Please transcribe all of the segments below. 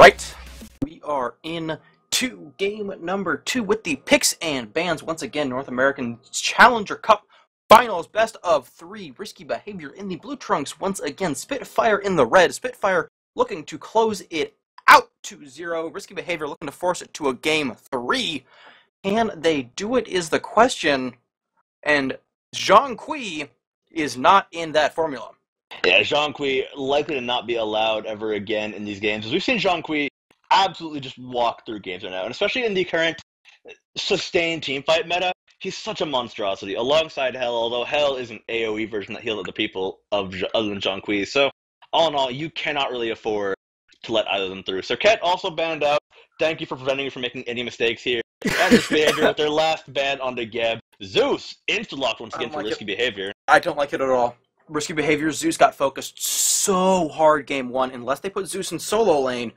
Alright, we are in game number 2 with the picks and bans. Once again, North American Challenger Cup Finals, best of 3. Risky Behavior in the blue trunks. Once again, Spitfire in the red. Spitfire looking to close it out 2-0. Risky Behavior looking to force it to a game 3. Can they do it is the question. And Zhang Kui is not in that formula. Yeah, Zhang Kui likely to not be allowed ever again in these games. As we've seen Zhang Kui absolutely just walk through games right now, and especially in the current sustained teamfight meta, he's such a monstrosity. Alongside Hell, although Hell is an AoE version that heals other people other than Zhang Kui. So, all in all, you cannot really afford to let either of them through. Serket also banned out. Thank you for preventing me from making any mistakes here. And Risky Behavior with their last ban on the Geb. Zeus insta-locked once again for Risky Behavior. I don't like it at all. Risky Behavior, Zeus got focused so hard game 1, unless they put Zeus in solo lane,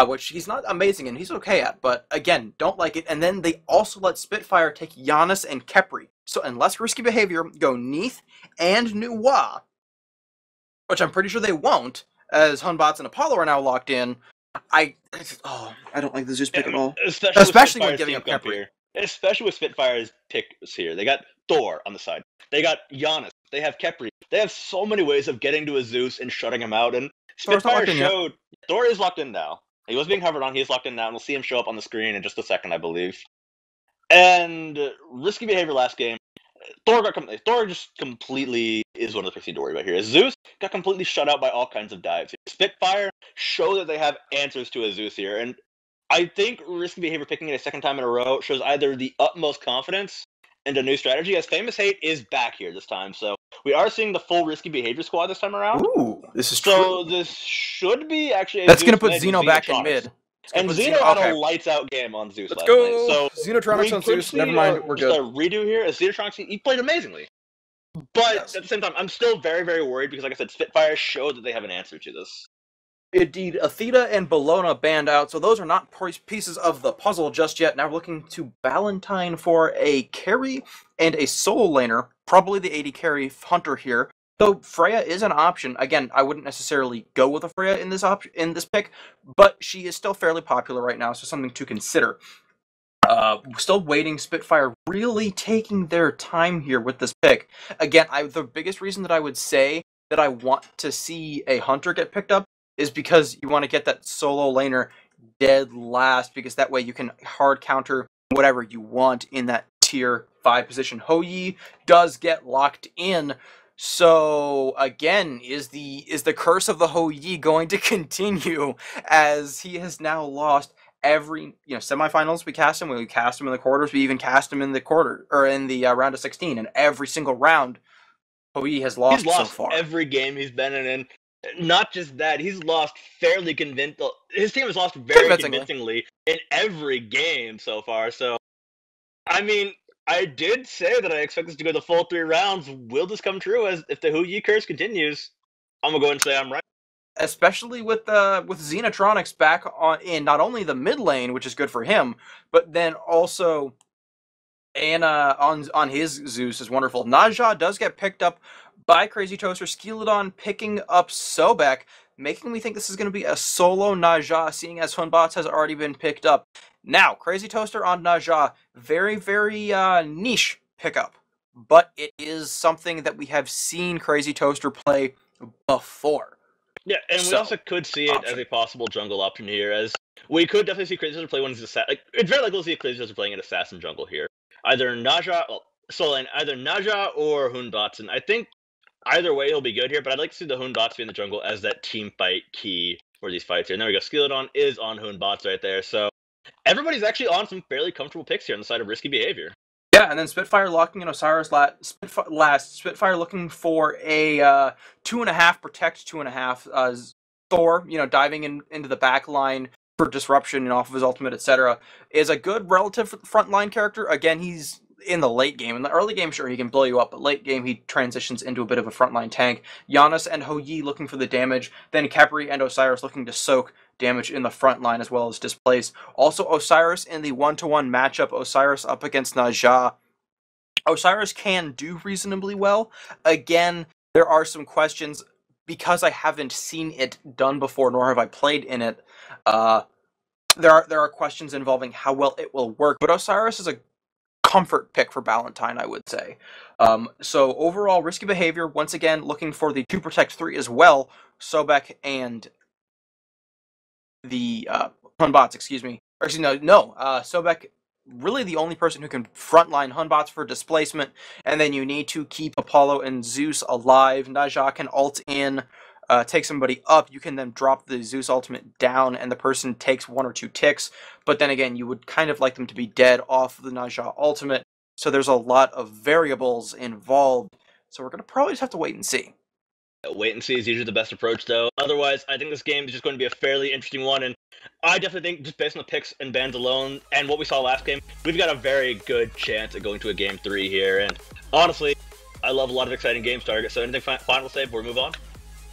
which he's not amazing and he's okay at, but again, don't like it. And then they also let Spitfire take Giannis and Khepri. So unless Risky Behavior go Neith and Nuwa, which I'm pretty sure they won't, as Hunbots and Apollo are now locked in, I don't like the Zeus pick at all. Especially when giving up Khepri. Especially with Spitfire's picks here. They got Thor on the side. They got Giannis. They have Khepri. They have so many ways of getting to a Zeus and shutting him out. And Spitfire showed Thor is locked in now. He was being hovered on. He is locked in now. And we'll see him show up on the screen in just a second, I believe. And Risky Behavior last game. Thor just completely is one of the picks you need to worry about here. Zeus got completely shut out by all kinds of dives. Spitfire show that they have answers to a Zeus here. And I think Risky Behavior picking it a second time in a row shows either the utmost confidence and a new strategy, as Famous Hate is back here this time. So we are seeing the full Risky Behavior squad this time around. Ooh, this is so true. This should be actually that's going to put Zeno back in mid. And Zeno had a lights-out game on Zeus last night. So Xenotronics on Zeus, never mind, we're good. Just a redo here, as Xenotronics, he played amazingly. But at the same time, I'm still very, very worried because, like I said, Spitfire showed that they have an answer to this. Indeed, Athena and Bologna banned out, so those are not pieces of the puzzle just yet. Now we're looking to Valentine for a carry and a solo laner, probably the AD carry Hunter here. Though Freya is an option. Again, I wouldn't necessarily go with a Freya in this pick, but she is still fairly popular right now, so something to consider. Still waiting. Spitfire really taking their time here with this pick. Again, the biggest reason that I would say that I want to see a Hunter get picked up is because you want to get that solo laner dead last, because that way you can hard counter whatever you want in that tier 5 position. Hou-Yi does get locked in. So again, is the curse of the Hou-Yi going to continue, as he has now lost every semifinals? We cast him in the quarters, we even cast him in the round of 16, and every single round Hou-Yi has lost so far. Every game he's been in, and not just that, he's lost fairly convincingly. His team has lost very convincingly in every game so far. So, I mean, I did say that I expect this to go the full 3 rounds. Will this come true? As if the Hou-Yi curse continues, I'm gonna go ahead and say I'm right. Especially with Xenotronics back in not only the mid lane, which is good for him, but then also Anna on his Zeus is wonderful. Naja does get picked up by Crazy Toaster. Skilodon picking up Sobek, making me think this is going to be a solo Naja, seeing as Hunbots has already been picked up. Now, Crazy Toaster on Naja, very, very niche pickup, but it is something that we have seen Crazy Toaster play before. Yeah, and we also could see it as a possible jungle option here, as we could definitely see Crazy Toaster play when he's assassin. It's very likely to see Crazy Toaster playing an assassin jungle here. Either Naja, either Naja or Hunbots, and I think either way he'll be good here, but I'd like to see the Hunbots be in the jungle as that team fight key for these fights here. And there we go, Skilodon is on Hunbots right there, so everybody's actually on some fairly comfortable picks here on the side of Risky Behavior. Yeah, and then Spitfire locking in Osiris last. Spitfire looking for a 2.5 protect, 2.5 Thor, diving into the back line for disruption and off of his ultimate, etc. is a good relative frontline character. Again, he's in the late game. In the early game, sure, he can blow you up, but late game, he transitions into a bit of a frontline tank. Giannis and Hou-Yi looking for the damage, then Khepri and Osiris looking to soak damage in the front line as well as displace. Also, Osiris in the 1-to-1 matchup, Osiris up against Naja. Osiris can do reasonably well. Again, there are some questions because I haven't seen it done before, nor have I played in it. there are questions involving how well it will work, but Osiris is a comfort pick for Ballantyne, I would say. So overall, risky behavior, once again, looking for the 2 Protect 3 as well, Sobek and the Hunbots, excuse me. Or excuse me, no, Sobek, really the only person who can frontline Hunbots for displacement, and then you need to keep Apollo and Zeus alive. Naja can ult in, take somebody up, you can then drop the Zeus ultimate down, and the person takes 1 or 2 ticks, but then again, you would kind of like them to be dead off the Naja ultimate, so there's a lot of variables involved, so we're going to probably just have to wait and see. Wait and see is usually the best approach, though. Otherwise, I think this game is just going to be a fairly interesting one, and I definitely think, just based on the picks and bans alone, and what we saw last game, we've got a very good chance at going to a Game 3 here, and honestly, I love a lot of exciting game targets, so anything final to say before we move on?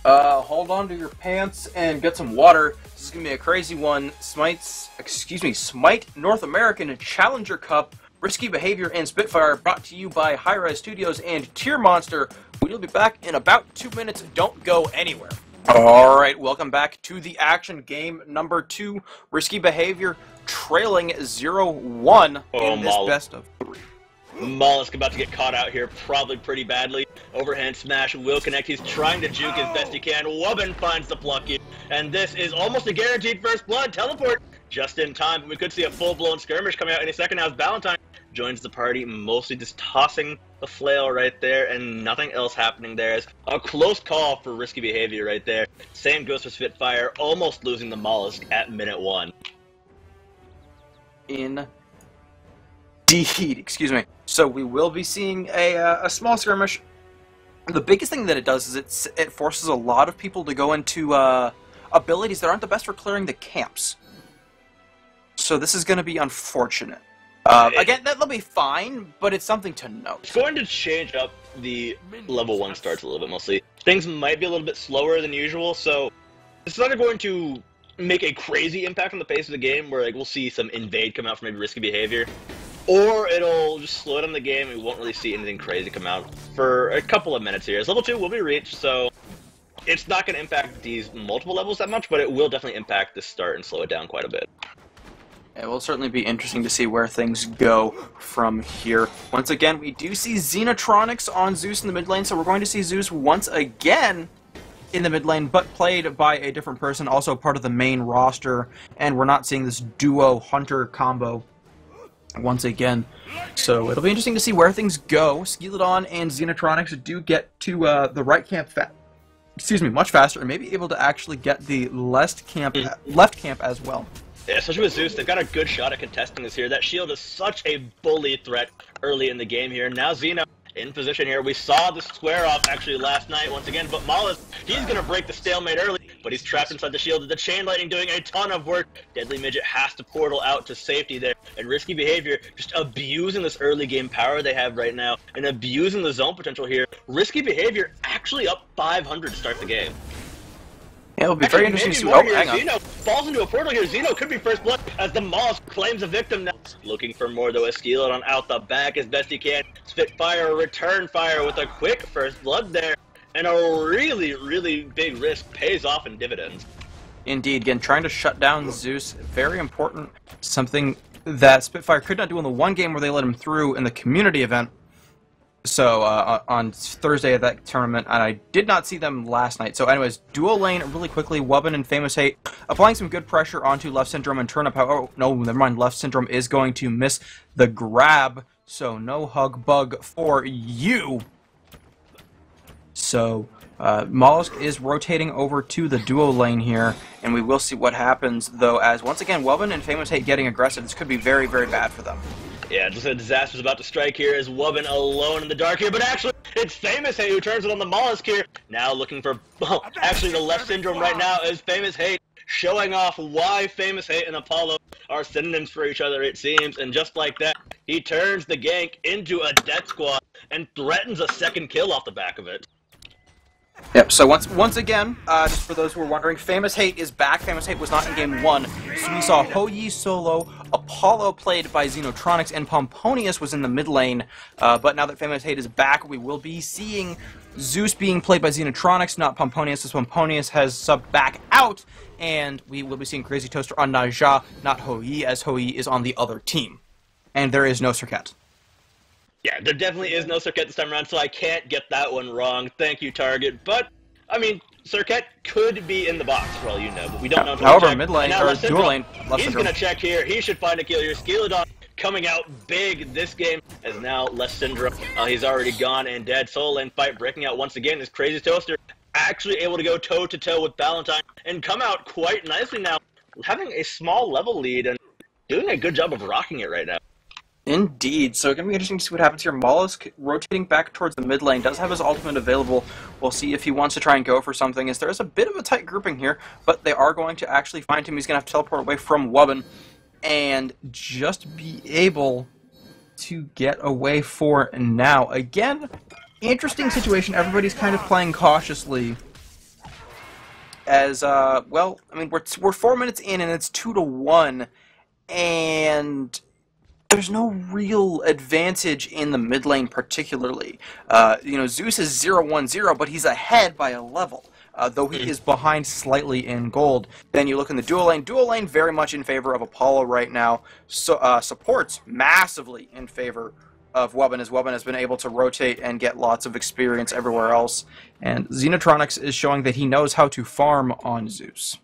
Hold on to your pants and get some water. This is going to be a crazy one. Smite North American Challenger Cup, Risky Behavior and Spitfire, brought to you by hi-rez Studios and Tier Monster. We'll be back in about 2 minutes. Don't go anywhere. Alright, welcome back to the action. Game number 2, Risky Behavior, trailing 0-1 in this best of 3. Mollusk about to get caught out here, probably pretty badly. Overhand smash will connect. He's trying to juke as best he can. Wubbin finds the plucky, and this is almost a guaranteed first blood. Teleport just in time, but we could see a full-blown skirmish coming out any second now as Ballantyne joins the party, mostly just tossing the flail right there, and nothing else happening there. As a close call for risky behavior right there. Same goes for Spitfire, almost losing the Mollusk at minute 1. Indeed, excuse me. So we will be seeing a small skirmish. The biggest thing that it does is it forces a lot of people to go into abilities that aren't the best for clearing the camps. So this is going to be unfortunate. Again, that'll be fine, but it's something to note. It's going to change up the level 1 starts a little bit, mostly. Things might be a little bit slower than usual, so it's not going to make a crazy impact on the pace of the game, where like we'll see some invade come out from maybe risky behavior, or it'll just slow down the game and we won't really see anything crazy come out for a couple of minutes here. As level 2 will be reached, so it's not going to impact these multiple levels that much, but it will definitely impact the start and slow it down quite a bit. It will certainly be interesting to see where things go from here. Once again, we do see Xenotronics on Zeus in the mid lane, so we're going to see Zeus once again in the mid lane, but played by a different person, also part of the main roster, and we're not seeing this duo Hunter combo once again. So it'll be interesting to see where things go. Skeleton and Xenotronics do get to the right camp much faster, and maybe able to actually get the left camp as well. Yeah, especially with Zeus, they've got a good shot at contesting this here. That shield is such a bully threat early in the game here. Now Xeno in position here. We saw the square off actually last night once again, but Mollusk, he's going to break the stalemate early, but he's trapped inside the shield. The Chain Lightning doing a ton of work. Deadly Midget has to portal out to safety there, and Risky Behavior just abusing this early game power they have right now and abusing the zone potential here. Risky Behavior actually up 500 to start the game. Yeah, it'll be very interesting to see. Oh, hang on. Xeno falls into a portal here. Xeno could be first blood as the Mollusk claims a victim now. Looking for more though. Skeleton out the back as best he can. Spitfire return fire with a quick first blood there. And a really, really big risk pays off in dividends. Indeed, again, trying to shut down Zeus, very important. Something that Spitfire could not do in the one game where they let him through in the community event. So, on Thursday of that tournament, and I did not see them last night. So anyways, dual lane really quickly, Wubbin and Famous Hate applying some good pressure onto Left Syndrome and Turnip. Oh, no, never mind, Left Syndrome is going to miss the grab, so no hug bug for you. So, Mollusk is rotating over to the duo lane here, and we will see what happens, though, as once again, Wubbin and Famous Hate getting aggressive. This could be very, very bad for them. Yeah, just a disaster's about to strike here as Wubbin alone in the dark here, but actually, it's Famous Hate who turns it on the Mollusk here. Now looking for, well, actually the Left Syndrome right now is Famous Hate, showing off why Famous Hate and Apollo are synonyms for each other, it seems, and just like that, he turns the gank into a death squad and threatens a second kill off the back of it. Yep, so once again, just for those who are wondering, Famous Hate is back. Famous Hate was not in Game 1. So we saw Hoyi solo, Apollo played by Xenotronics, and Pomponius was in the mid lane. But now that Famous Hate is back, we will be seeing Zeus being played by Xenotronics, not Pomponius, as Pomponius has subbed back out and we will be seeing Crazy Toaster on Naja, not Hoi, as Hoi is on the other team. And there is no Circuit. Yeah, there definitely is no Circuit this time around, so I can't get that one wrong. Thank you, Target. But, I mean, Circuit could be in the box for all you know, but we don't know. However, mid lane, or dual lane, he's going to check here. He should find a kill here. Skilladon coming out big this game, as now Less Syndrome. He's already gone and dead. Solo lane fight breaking out once again. This Crazy Toaster actually able to go toe-to-toe with Valentine and come out quite nicely now, having a small level lead and doing a good job of rocking it right now. Indeed. So it's going to be interesting to see what happens here. Mollusk rotating back towards the mid lane, does have his ultimate available. We'll see if he wants to try and go for something, as there is a bit of a tight grouping here, but they are going to actually find him. He's going to have to teleport away from Wubbin and just be able to get away for now. Again, interesting situation. Everybody's kind of playing cautiously. As, well, I mean, we're 4 minutes in and it's 2-1, and there's no real advantage in the mid lane particularly. You know, Zeus is 0-1-0, but he's ahead by a level, though he is behind slightly in gold. Then you look in the dual lane. Dual lane very much in favor of Apollo right now. So, supports massively in favor of Wubbin, as Wubbin has been able to rotate and get lots of experience everywhere else. And Xenotronics is showing that he knows how to farm on Zeus.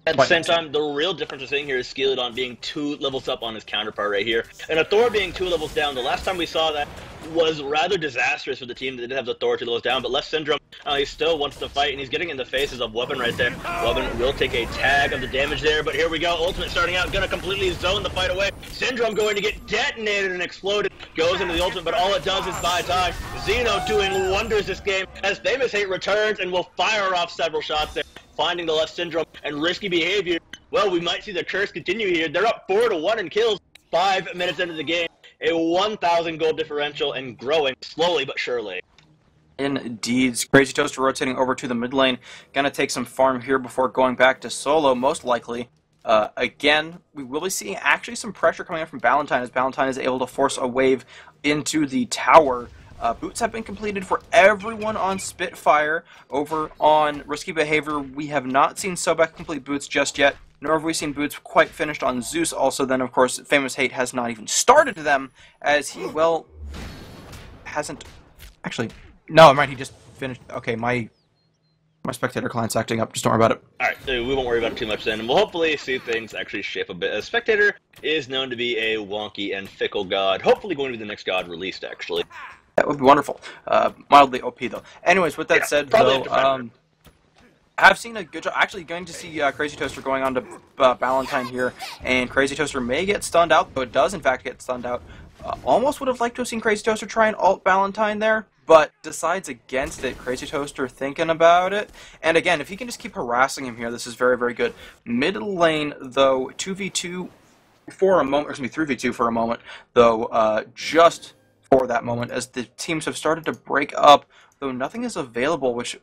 At the same time, the real difference we're seeing here is Skilladon being 2 levels up on his counterpart right here, and a Thor being 2 levels down. The last time we saw that was rather disastrous for the team that didn't have the Thor 2 levels down, but Less Syndrome, he still wants to fight, and he's getting in the faces of Wubbin right there. Wubbin will take a tag of the damage there, but here we go. Ultimate starting out, gonna completely zone the fight away. Syndrome going to get detonated and exploded. Goes into the ultimate, but all it does is buy time. Xeno doing wonders this game, as Famous Hate returns and will fire off several shots there, finding the Less Syndrome and Risky Behavior. Well, we might see the curse continue here. They're up 4-1 in kills 5 minutes into the game. A 1,000 gold differential and growing slowly but surely. Indeed. Crazy Toaster rotating over to the mid lane. Gonna take some farm here before going back to solo, most likely. Again, we will be seeing actually some pressure coming up from Valentine, as Valentine is able to force a wave into the tower. Boots have been completed for everyone on Spitfire. Over on Risky Behavior, we have not seen Sobek complete boots just yet, nor have we seen boots quite finished on Zeus. Also, then, of course, Famous Hate has not even started them, as he, well, hasn't... Actually, no, he just finished... Okay, my spectator client's acting up. Just don't worry about it. Alright, so we won't worry about it too much then. We'll hopefully see things actually shape a bit. A spectator is known to be a wonky and fickle god. Hopefully going to be the next god released, actually. That would be wonderful. Mildly OP, though. Anyways, with that said, though, I've seen a good job. Actually, going to see Crazy Toaster going on to Valentine here, and Crazy Toaster may get stunned out, though it does, in fact, get stunned out. Almost would have liked to have seen Crazy Toaster try and ult Valentine there, but decides against it. Crazy Toaster thinking about it. And again, if he can just keep harassing him here, this is very, very good. Mid lane, though, 2v2 for a moment, or excuse me, 3v2 for a moment, though, just for that moment, as the teams have started to break up, though nothing is available, which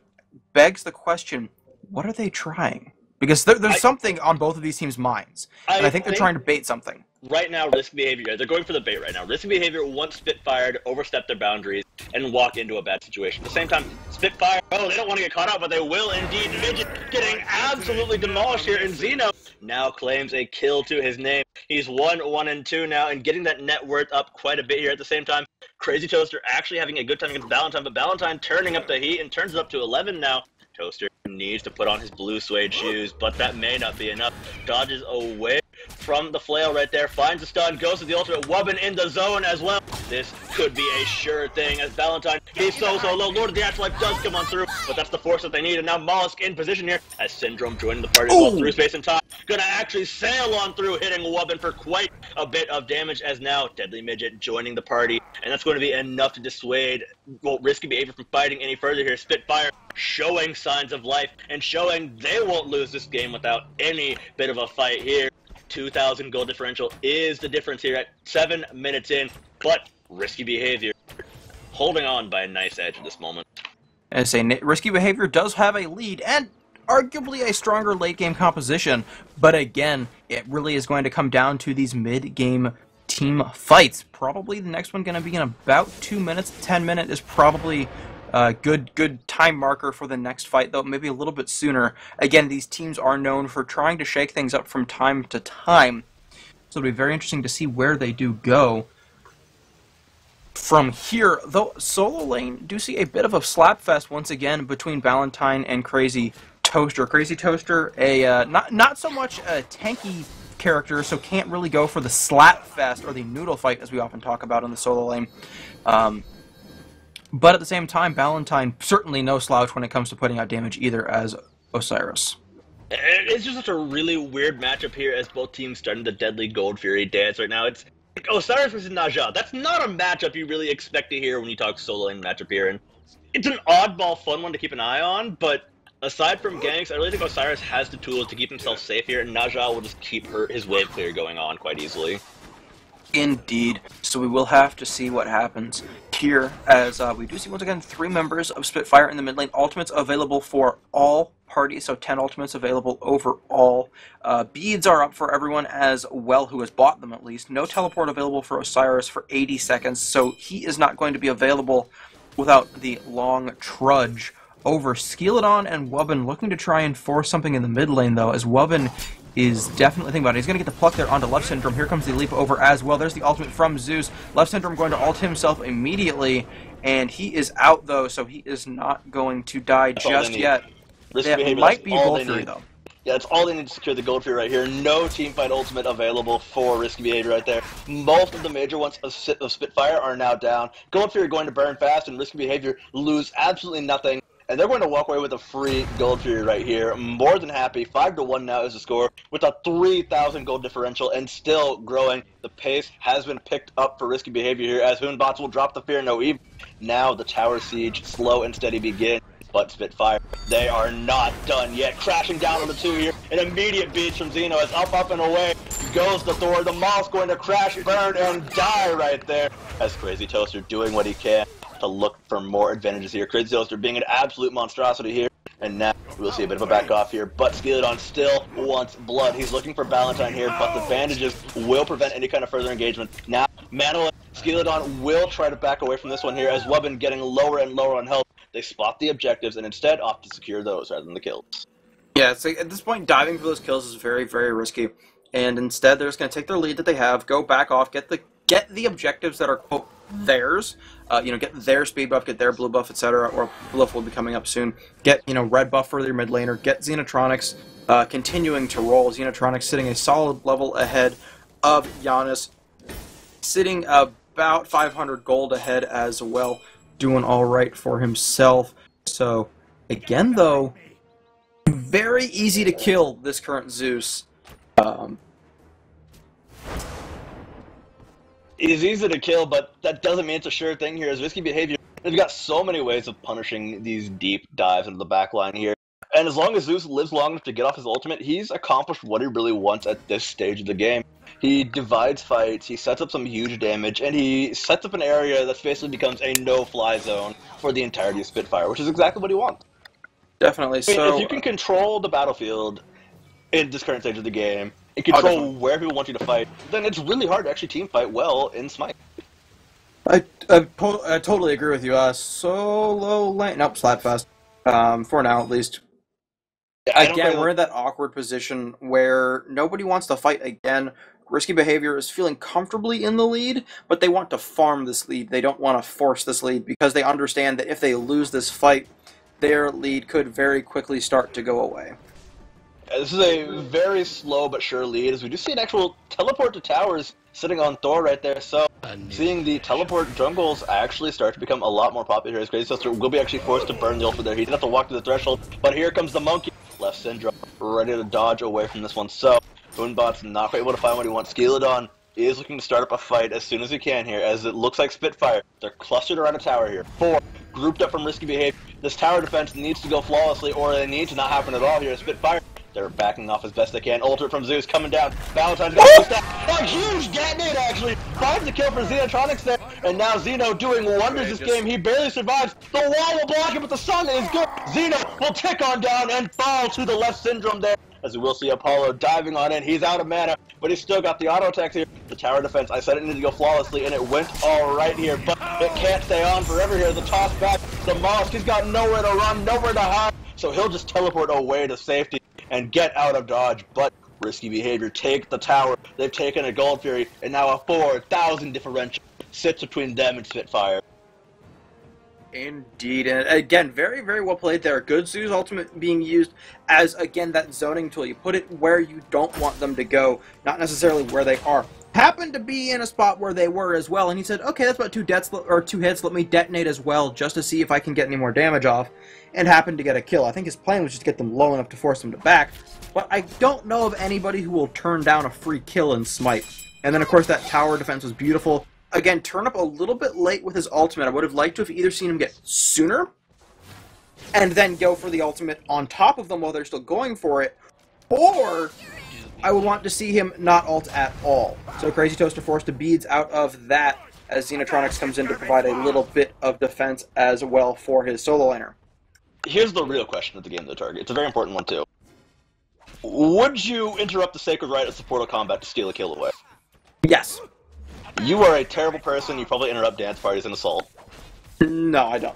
begs the question, what are they trying? Because there's something on both of these teams' minds, and I think they're trying to bait something. Right now, Risky Behavior, they're going for the bait right now. Risky Behavior wants Spitfire to overstep their boundaries and walk into a bad situation. At the same time, Spitfire, oh, they don't want to get caught out, but they will indeed. Midget getting absolutely demolished here, and Xeno now claims a kill to his name. He's 1-1-2 now, and getting that net worth up quite a bit here. At the same time, Crazy Toaster actually having a good time against Valentine, but Valentine turning up the heat and turns it up to 11 now. Toaster needs to put on his blue suede shoes, but that may not be enough. Dodges away from the flail right there, finds the stun, goes to the ultimate. Wubbin in the zone as well. This could be a sure thing, as Valentine, he's so low. Lord of the Afterlife does come on through, but that's the force that they need, and now Mollusk in position here, as Syndrome joining the party as well through space and time. Gonna actually sail on through, hitting Wubbin for quite a bit of damage, as now Deadly Midget joining the party, and that's going to be enough to dissuade Risky Behavior from fighting any further here. Spitfire showing signs of life and showing they won't lose this game without any bit of a fight here. 2,000 gold differential is the difference here at 7 minutes in, but Risky Behavior holding on by a nice edge at this moment. As I say, Risky Behavior does have a lead, and arguably a stronger late-game composition, but again, it really is going to come down to these mid-game team fights. Probably the next one going to be in about 2 minutes. 10 minute is probably Good time marker for the next fight, though maybe a little bit sooner. Again, these teams are known for trying to shake things up from time to time, so it'll be very interesting to see where they do go from here. Though solo lane do see a bit of a slapfest once again between Valentine and Crazy Toaster. Crazy Toaster, a not so much a tanky character, so can't really go for the slap fest or the noodle fight as we often talk about in the solo lane. But at the same time, Valentine certainly no slouch when it comes to putting out damage either as Osiris. It's just such a really weird matchup here as both teams starting the deadly Gold Fury dance right now. It's like Osiris versus Naja. That's not a matchup you really expect to hear when you talk solo lane matchup here. And it's an oddball fun one to keep an eye on, but aside from ganks, I really think Osiris has the tools to keep himself safe here, and Naja will just keep his wave clear going on quite easily. Indeed. So we will have to see what happens here, as we do see once again 3 members of Spitfire in the mid lane. Ultimates available for all parties, so 10 ultimates available overall. Beads are up for everyone as well who has bought them at least. No teleport available for Osiris for 80 seconds, so he is not going to be available without the long trudge over. Skeleton and Wubbin looking to try and force something in the mid lane, though, as Wubbin is definitely thinking about it. He's going to get the pluck there onto Left Syndrome. Here comes the leap over as well. There's the ultimate from Zeus. Left Syndrome going to ult himself immediately, and he is out, though, so he is not going to die just yet. That might be Gold Fury, though. Yeah, that's all they need to secure the Gold Fury right here. No teamfight ultimate available for Risky Behavior right there. Most of the major ones of Spitfire are now down. Gold Fury going to burn fast, and Risky Behavior lose absolutely nothing. And they're going to walk away with a free Gold Fury right here. More than happy. 5-1 now is the score with a 3,000 gold differential and still growing. The pace has been picked up for Risky Behavior here as Hoonbots will drop the Fear No Evil. Now the tower siege slow and steady begins. But Spitfire, they are not done yet. Crashing down on the 2 here. An immediate beat from Xeno as up and away goes the Thor. The Moth's going to crash, burn, and die right there. As Crazy Toaster doing what he can to look for more advantages here. Crazy Toaster being an absolute monstrosity here. And now we'll see a bit of a back off here. But Skeleton still wants blood. He's looking for Valentine here, but the bandages will prevent any kind of further engagement. Now, Manola, Skeleton will try to back away from this one here as Wubbin getting lower and lower on health. They spot the objectives and instead opt to secure those rather than the kills. Yeah, so at this point, diving for those kills is very, very risky. And instead, they're just going to take their lead that they have, go back off, get the objectives that are, quote, theirs. Get their speed buff, get their blue buff, etc. Or blue buff will be coming up soon. Get, red buff for their mid laner. Get Xenotronics continuing to roll. Xenotronics sitting a solid level ahead of Giannis. Sitting about 500 gold ahead as well. Doing all right for himself. So, again, though, very easy to kill this current Zeus. It is easy to kill, but that doesn't mean it's a sure thing here. As Risky Behavior, they've got so many ways of punishing these deep dives into the backline here. And as long as Zeus lives long enough to get off his ultimate, he's accomplished what he really wants at this stage of the game. He divides fights, he sets up some huge damage, and he sets up an area that basically becomes a no-fly zone for the entirety of Spitfire, which is exactly what he wants. Definitely. I mean, if you can control the battlefield in this current stage of the game, and control where people want you to fight, then it's really hard to actually team fight well in Smite. I totally agree with you. Solo lane, nope, Slapfest. For now, at least. Again, we're in that awkward position where nobody wants to fight again. Risky Behavior is feeling comfortably in the lead, but they want to farm this lead. They don't want to force this lead because they understand that if they lose this fight, their lead could very quickly start to go away. This is a very slow but sure lead, as we do see an actual teleport to towers sitting on Thor right there, so seeing the teleport jungles actually start to become a lot more popular as Crazy Toaster will be actually forced to burn the ult for there. He didn't have to walk to the threshold, but here comes the monkey. Left Syndrome ready to dodge away from this one, so Moonbot's not quite able to find what he wants. Skeleton is looking to start up a fight as soon as he can here, as it looks like Spitfire. They're clustered around a tower here. 4 grouped up from Risky Behavior. This tower defense needs to go flawlessly, or they need to not happen at all here. Spitfire, they're backing off as best they can. Ultimate from Zeus coming down. Valentine's got to that. A huge detonate, actually. Finds the kill for Xenotronics there. And now Xeno doing wonders this game. He barely survives. The wall will block him, but the sun is good. Xeno will tick on down and fall to the Left Syndrome there. as we will see Apollo diving on in. He's out of mana, but he's still got the auto attacks here. The tower defense, I said it needed to go flawlessly, and it went all right here, but it can't stay on forever here. The toss back, the Mollusk, he's got nowhere to run, nowhere to hide, so he'll just teleport away to safety and get out of dodge, but risky behavior. Take the tower. They've taken a Gold Fury, and now a 4,000 differential sits between them and Spitfire. Indeed, and again, very, very well played there. Good Zeus ultimate being used as, again, that zoning tool. You put it where you don't want them to go, not necessarily where they are. Happened to be in a spot where they were as well, and he said, okay, that's about two hits, let me detonate as well, just to see if I can get any more damage off, and happened to get a kill. I think his plan was just to get them low enough to force them to back, but I don't know of anybody who will turn down a free kill in Smite. And then, of course, that tower defense was beautiful. Again, turn up a little bit late with his ultimate. I would have liked to have either seen him get sooner, and then go for the ultimate on top of them while they're still going for it, or I would want to see him not ult at all. So Crazy Toaster forced to beads out of that as Xenotronics comes in to provide a little bit of defense as well for his solo laner. Here's the real question of the game, though, Target. It's a very important one, too. Would you interrupt the sacred right of supportal combat to steal a kill away? Yes. You are a terrible person. You probably interrupt dance parties and assault. No, I don't.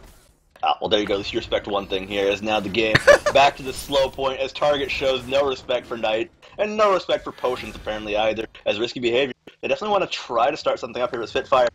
Ah, well, there you go. You respect one thing here, as now the game back to the slow point, as Target shows no respect for Knight, and no respect for potions, apparently, either, as risky behavior. They definitely want to try to start something up here with Spitfire,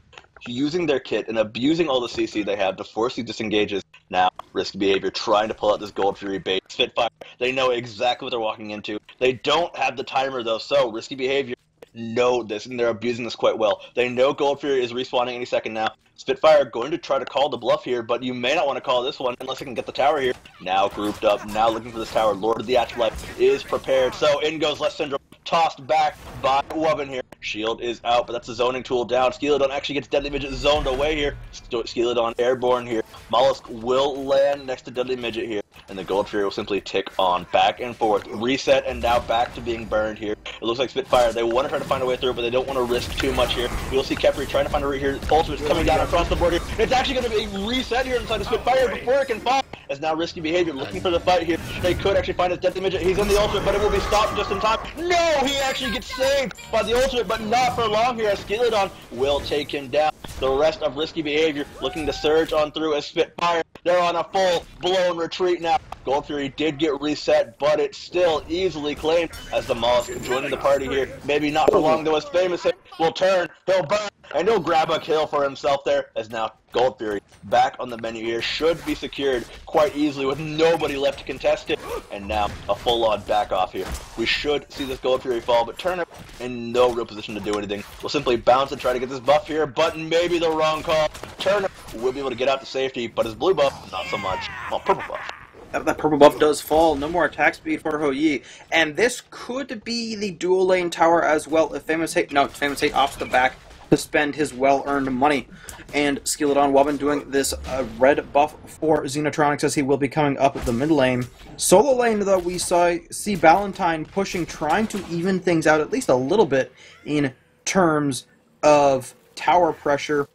using their kit and abusing all the CC they have to force these disengages. Now, risky behavior, trying to pull out this Gold Fury bait. Spitfire, they know exactly what they're walking into. They don't have the timer, though, so risky behavior know this, and they're abusing this quite well. They know Gold Fury is respawning any second now. Spitfire going to try to call the bluff here, but you may not want to call this one unless they can get the tower here. Now grouped up, now looking for this tower. Lord of the Afterlife is prepared, so in goes Less Syndrome, tossed back by Wubbin here. Shield is out, but that's the zoning tool down. Skeledon actually gets Deadly Midget zoned away here. Skeledon airborne here. Mollusk will land next to Deadly Midget here, and the Gold Fury will simply tick on back and forth. Reset, and now back to being burned here. It looks like Spitfire, they want to try to find a way through, but they don't want to risk too much here. You'll see Kepri trying to find a route here. Ultimate's coming down across the board here. It's actually going to be a reset here inside the Spitfire before it can fall. As now risky behavior, looking for the fight here. They could actually find his Deadly Midget. He's in the ultimate, but it will be stopped just in time. No, he actually gets saved by the ultimate, but not for long here, as Skeledon will take him down. The rest of risky behavior looking to surge on through as Spitfire. They're on a full-blown retreat now. Gold Fury did get reset, but it's still easily claimed as the Mollusk joining the party here. Maybe not for long, though, as Famous hit will turn, he'll burn, and he'll grab a kill for himself there, as now Gold Fury back on the menu here, should be secured quite easily with nobody left to contest it, and now a full-on back off here. We should see this Gold Fury fall, but Turner in no real position to do anything. We'll simply bounce and try to get this buff here, but maybe the wrong call. Turner will be able to get out to safety, but his blue buff, not so much. Well, purple buff. That purple buff does fall. No more attack speed for Hou Yi. And this could be the dual lane tower as well if Famous Hate opts the back to spend his well-earned money. And Skeledon Wubbin doing this red buff for Xenotronics as he will be coming up the mid lane. Solo lane, though, we see Valentine pushing, trying to even things out at least a little bit in terms of tower pressure.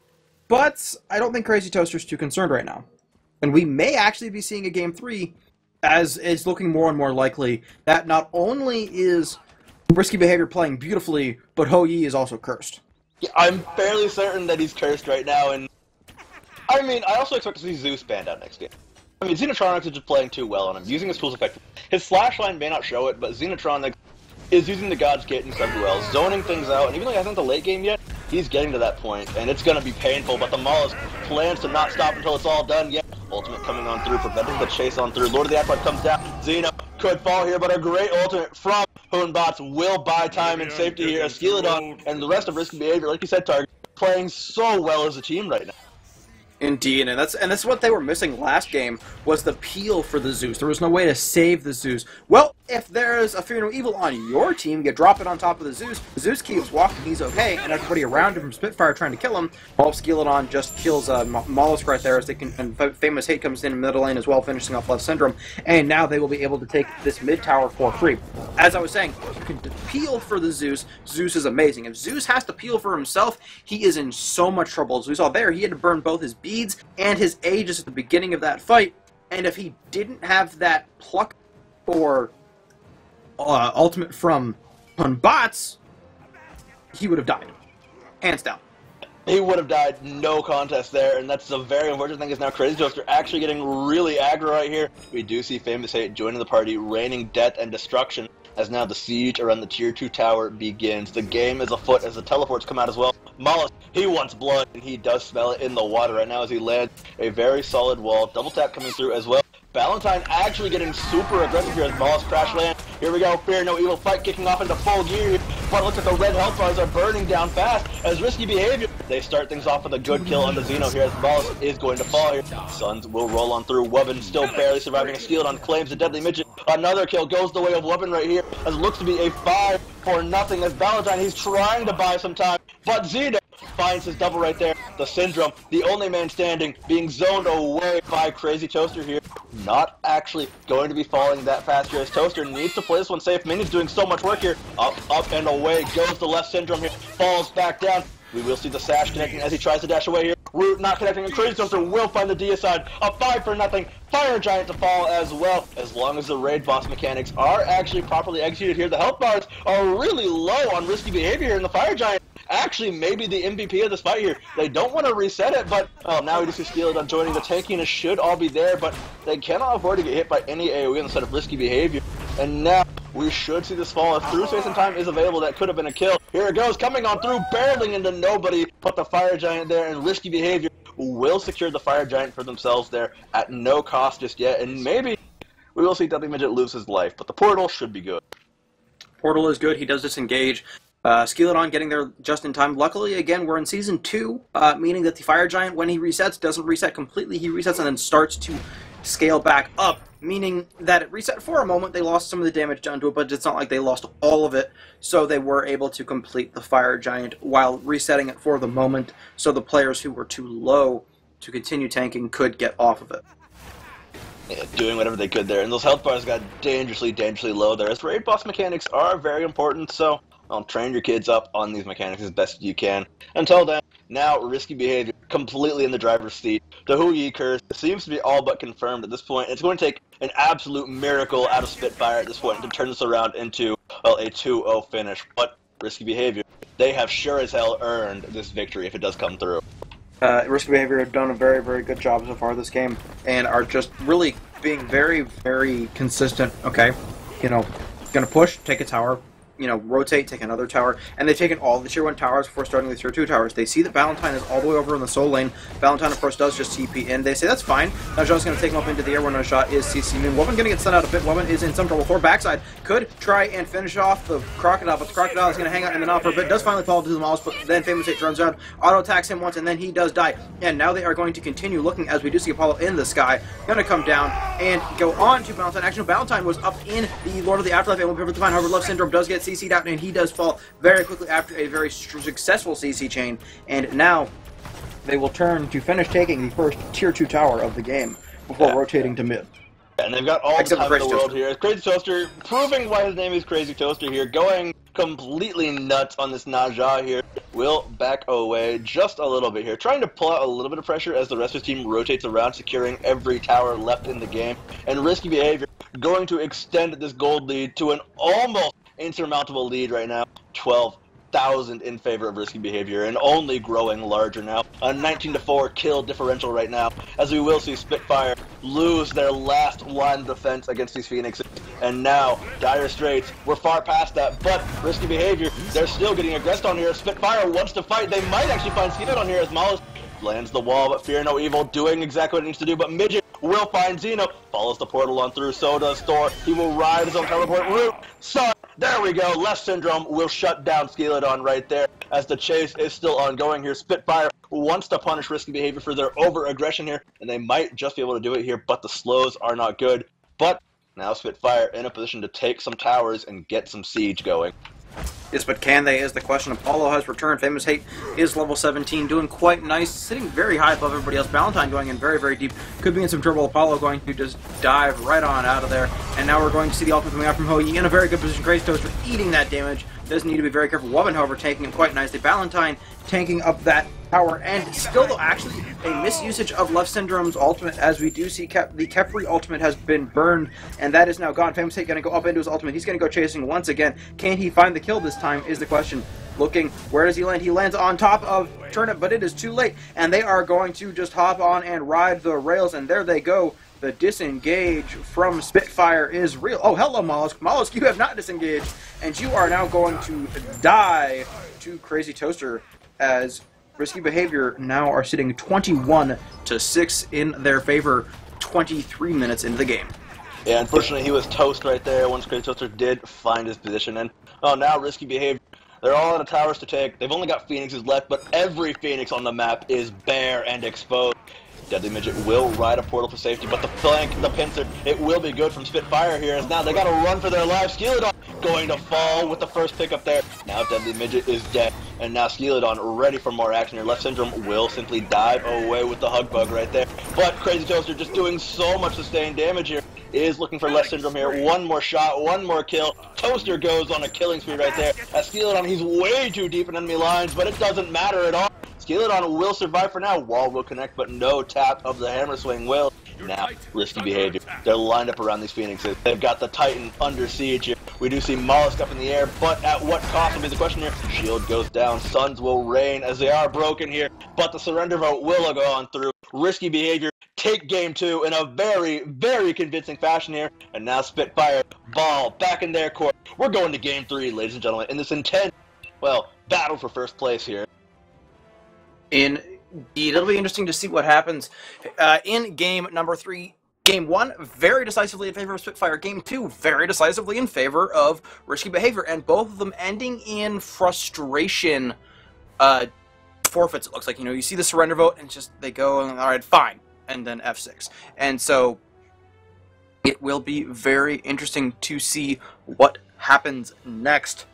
But I don't think Crazy Toaster's too concerned right now. And we may actually be seeing a Game 3, as it's looking more and more likely, that not only is risky behavior playing beautifully, but Hou Yi is also cursed. Yeah, I'm fairly certain that he's cursed right now, and I mean, I also expect to see Zeus banned out next game. I mean, Xenotronics is just playing too well on him, using his tools effectively. His slash line may not show it, but Xenotronics is using the God's Kit incredibly well, zoning things out, and even though he hasn't the late game yet, he's getting to that point, and it's going to be painful, but the Mollusk plans to not stop until it's all done yet. Ultimate coming on through, preventing the chase on through. Lord of the Afterlife comes down. Xeno could fall here, but a great ultimate from Hoonbots will buy time and safety here as Skeledon and the rest of risky behavior, like you said, Target, playing so well as a team right now. Indeed, and that's what they were missing last game, was the peel for the Zeus. There was no way to save the Zeus. Well, if there's a Fear No Evil on your team, you drop it on top of the Zeus. The Zeus keeps walking, he's okay, and everybody around him from Spitfire trying to kill him. While Skeledon just kills Mollusk right there, as they can, and Famous Hate comes in middle lane as well, finishing off Left Syndrome, and now they will be able to take this mid tower for free. As I was saying, you can peel for the Zeus. Zeus is amazing. If Zeus has to peel for himself, he is in so much trouble. As we saw there, he had to burn both his beads and his Aegis at the beginning of that fight, and if he didn't have that pluck or ultimate from on bots, he would have died. Hands down. He would have died, no contest there, and that's the very unfortunate thing is now Crazy Toaster actually getting really aggro right here. We do see Famous Hate joining the party, raining death and destruction, as now the siege around the Tier 2 tower begins. The game is afoot as the teleports come out as well. Mollis, he wants blood, and he does smell it in the water right now as he lands a very solid wall. Double tap coming through as well. Valentine actually getting super aggressive here as Mollis crash land. Here we go, Fear No Evil fight kicking off into full gear here. But it looks like the red health bars are burning down fast as Risky Behavior. They start things off with a good kill on the Xeno here as Mollis is going to fall here. Suns will roll on through. Wubbin still barely surviving a Skeleton claims the Deadly Midget. Another kill goes the way of Wubbin right here as it looks to be a 5-0 as Valentine, he's trying to buy some time. But Xeno finds his double right there. The Syndrome, the only man standing, being zoned away by Crazy Toaster here. Not actually going to be falling that fast here as Toaster needs to play this one safe. Minnie's doing so much work here. Up, and away goes the left Syndrome here. Falls back down. We will see the Sash connecting as he tries to dash away here. Root not connecting, and Crazy Toaster will find the deicide. A 5-0 Fire Giant to fall as well. As long as the raid boss mechanics are actually properly executed here, the health bars are really low on Risky Behavior here, and the Fire Giant actually maybe the MVP of this fight here. They don't want to reset it, but now we just see Skeleton joining. The tankiness should all be there, but they cannot afford to get hit by any AoE on the side of Risky Behavior. And now we should see this fall. If through space and time is available, that could have been a kill. Here it goes, coming on through, barreling into nobody, but the Fire Giant there, and Risky Behavior will secure the Fire Giant for themselves there at no cost just yet, and maybe we will see Deadly Midget lose his life, but the portal should be good. Portal is good, he does disengage. Skeleton getting there just in time. Luckily, again, we're in Season 2, meaning that the Fire Giant, when he resets, doesn't reset completely. He resets and then starts to scale back up, meaning that it reset for a moment. They lost some of the damage done to it, but it's not like they lost all of it, so they were able to complete the Fire Giant while resetting it for the moment, so the players who were too low to continue tanking could get off of it. Yeah, doing whatever they could there, and those health bars got dangerously low there, as raid boss mechanics are very important, so train your kids up on these mechanics as best you can. Until then, now Risky Behavior completely in the driver's seat. The Hu Yi curse seems to be all but confirmed at this point. It's going to take an absolute miracle out of Spitfire at this point to turn this around into, well, a 2-0 finish. But Risky Behavior, they have sure as hell earned this victory if it does come through. Risky Behavior have done a very, very good job so far this game, and are just really being very, very consistent. Okay, you know, gonna push, take a tower, you know, rotate, take another tower, and they've taken all the Tier 1 towers before starting the Tier 2 towers. They see that Valentine is all the way over in the Soul lane. Valentine, of course, does just TP in. They say, that's fine. Now John's going to take him up into the air when Najat is CC Moon. Woman going to get sent out a bit. Woman is in some trouble. Thor backside could try and finish off the Crocodile, but the Crocodile is going to hang out in the knot for a bit. Does finally fall to the Mollis, but then Famous Hate turns around, auto-attacks him once, and then he does die. And now they are going to continue looking, as we do see Apollo in the sky, going to come down and go on to Valentine. Actually, Valentine was up in the Lord of the Afterlife and will be able to find. However, Love Syndrome does get CC'd out, and he does fall very quickly after a very successful CC chain, and now they will turn to finish taking the first Tier 2 tower of the game before rotating to mid. And they've got all the time in the world here. Crazy Toaster, proving why his name is Crazy Toaster here, going completely nuts on this Najah here. Will back away just a little bit here, trying to pull out a little bit of pressure as the rest of his team rotates around, securing every tower left in the game. And Risky Behavior going to extend this gold lead to an almost insurmountable lead right now, 12,000 in favor of Risky Behavior, and only growing larger now. A 19-4 kill differential right now, as we will see Spitfire lose their last line of defense against these Phoenixes. And now, Dire Straits, we're far past that, but Risky Behavior, they're still getting aggressed on here. Spitfire wants to fight. They might actually find Xeno on here as Mollis lands the wall, but Fear No Evil doing exactly what it needs to do. But Midget will find Xeno, follows the portal on through, so does Thor. He will ride his own teleport route. Son, there we go. Left Syndrome will shut down Skeleton right there, as the chase is still ongoing here. Spitfire wants to punish Risky Behavior for their over-aggression here, and they might just be able to do it here, but the slows are not good. But now Spitfire in a position to take some towers and get some siege going. Yes, but can they is the question. Apollo has returned. Famous Hate is level 17, doing quite nice, sitting very high above everybody else. Valentine going in very, very deep. Could be in some trouble. Apollo going to just dive right on out of there. And now we're going to see the ultimate coming out from Ho Yi in a very good position. Crazy Toaster eating that damage. does need to be very careful. Wobbin, however, tanking him quite nicely. Valentine tanking up that tower, and still, though, actually a misusage of Left Syndrome's ultimate, as we do see the Kefri ultimate has been burned, and that is now gone. Famous Hate going to go up into his ultimate. He's going to go chasing once again. Can he find the kill this time is the question. Looking, where does he land? He lands on top of Turnip, but it is too late, and they are going to just hop on and ride the rails, and there they go. The disengage from Spitfire is real. Oh, hello, Mollusk. Mollusk, you have not disengaged, and you are now going to die to Crazy Toaster, as Risky Behavior now are sitting 21-6 in their favor, 23 minutes into the game. Yeah, unfortunately, he was toast right there once Crazy Toaster did find his position, and oh, now Risky Behavior. They're all out of towers to take. They've only got Phoenixes left, but every Phoenix on the map is bare and exposed. Deadly Midget will ride a portal for safety, but the flank, the pincer, it will be good from Spitfire here, as now they gotta run for their lives. Skilodon going to fall with the first pickup there. Now Deadly Midget is dead, and now Skilodon ready for more action here. Left Syndrome will simply dive away with the Hug Bug right there, but Crazy Toaster just doing so much sustained damage here. Is looking for Left Syndrome here. One more shot, one more kill. Toaster goes on a killing spree right there. As Skilodon, he's way too deep in enemy lines, but it doesn't matter at all. Skilodon will survive for now. Wall will connect, but no tap of the Hammer Swing will. Now, Risky Behavior. They're lined up around these Phoenixes. They've got the Titan under siege here. We do see Mollusk up in the air, but at what cost will be the question here. Shield goes down. Suns will rain as they are broken here, but the surrender vote will go on through. Risky Behavior take game 2 in a very, very convincing fashion here. And now Spitfire, ball back in their court. We're going to game 3, ladies and gentlemen, in this intense, well, battle for first place here. Indeed, it'll be interesting to see what happens in game number 3. Game 1, very decisively in favor of Spitfire. Game 2, very decisively in favor of Risky Behavior, and both of them ending in frustration forfeits, it looks like. You know, you see the surrender vote, and just they go, all right, fine, and then F6. And so it will be very interesting to see what happens next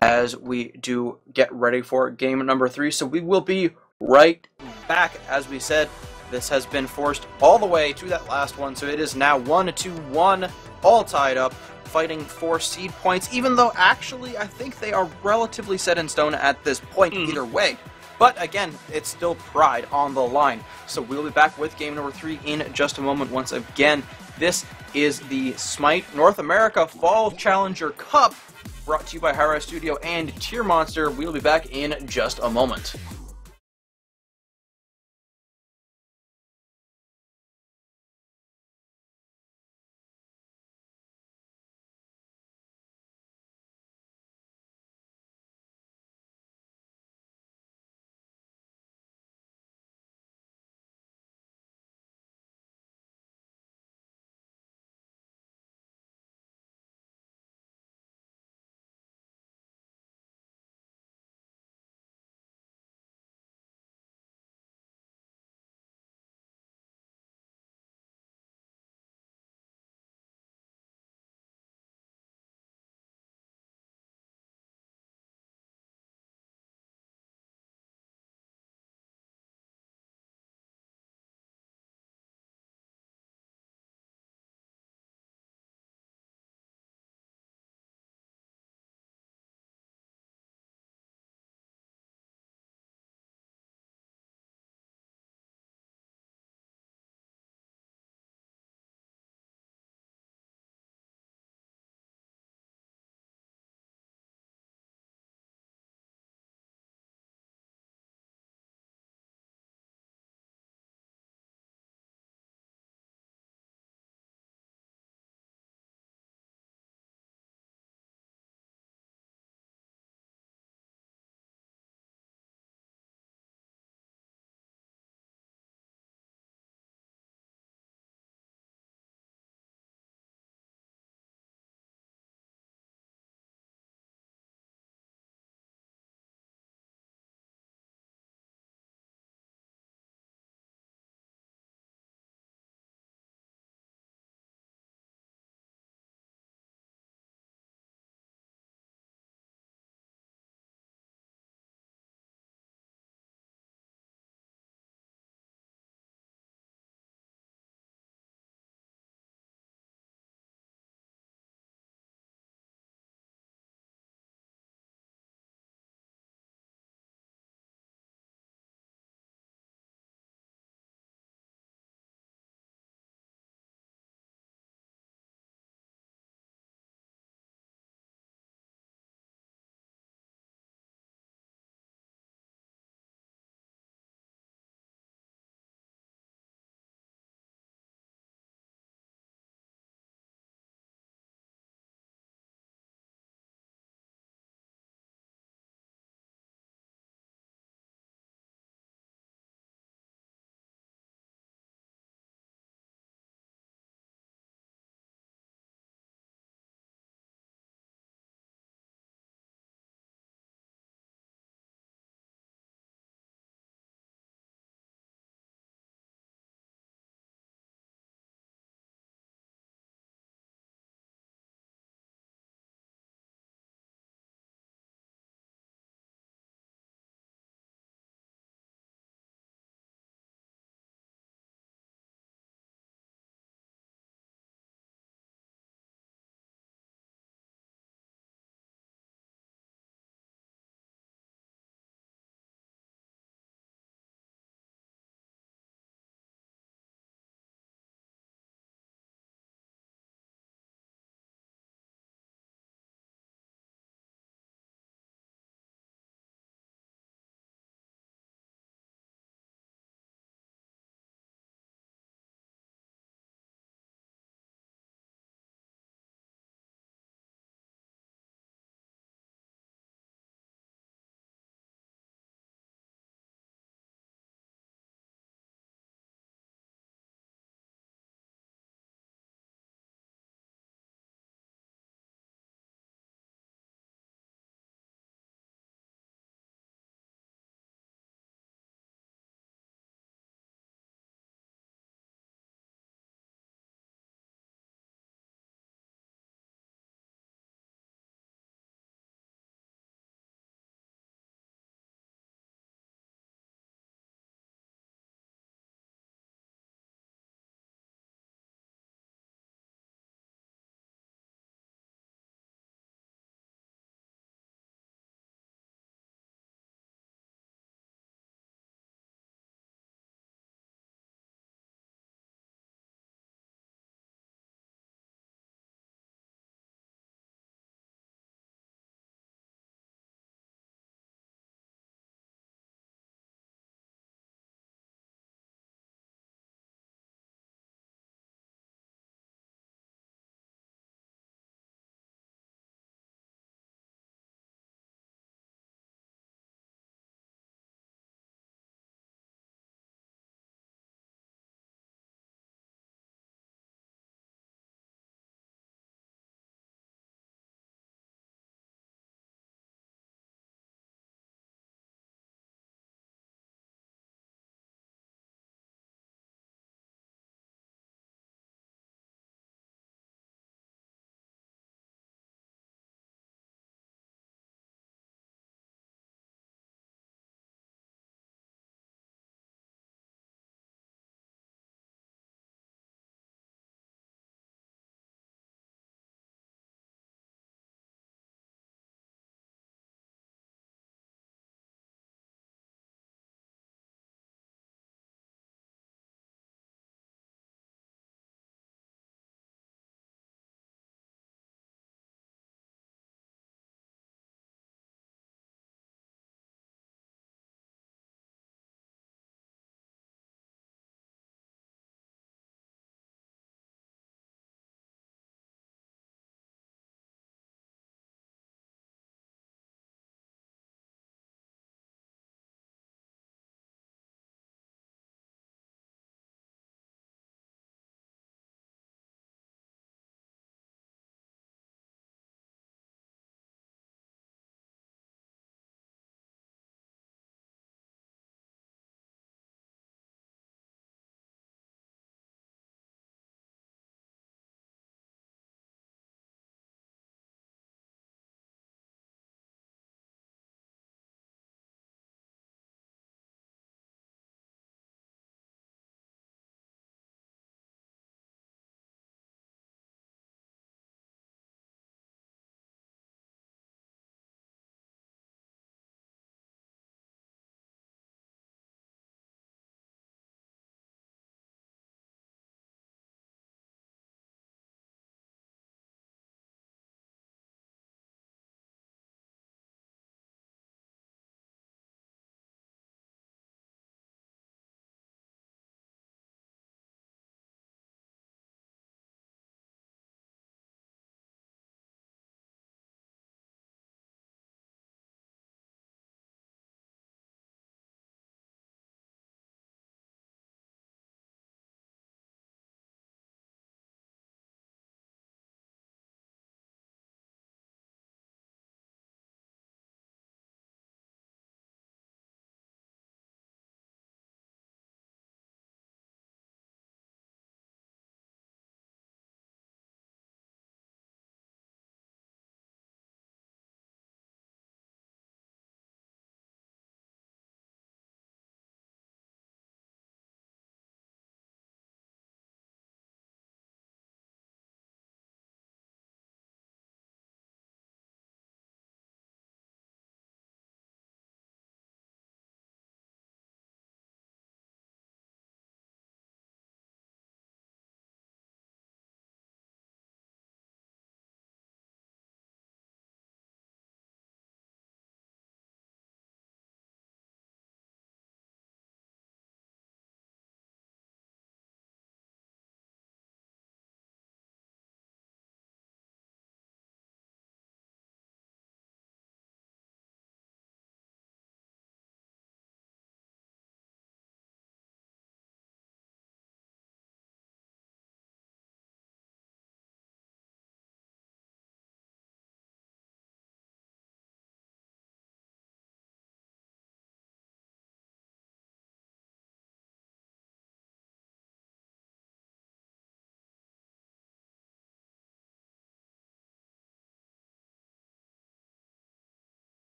as we do get ready for game number 3. So we will be right back. As we said, this has been forced all the way to that last one, so it is now 1-1, all tied up, fighting for seed points, even though actually I think they are relatively set in stone at this point either way. But again, it's still pride on the line. So we'll be back with game number 3 in just a moment. Once again, this is the Smite North America Fall Challenger Cup, brought to you by hi-rez Studio and Tier Monster. We'll be back in just a moment.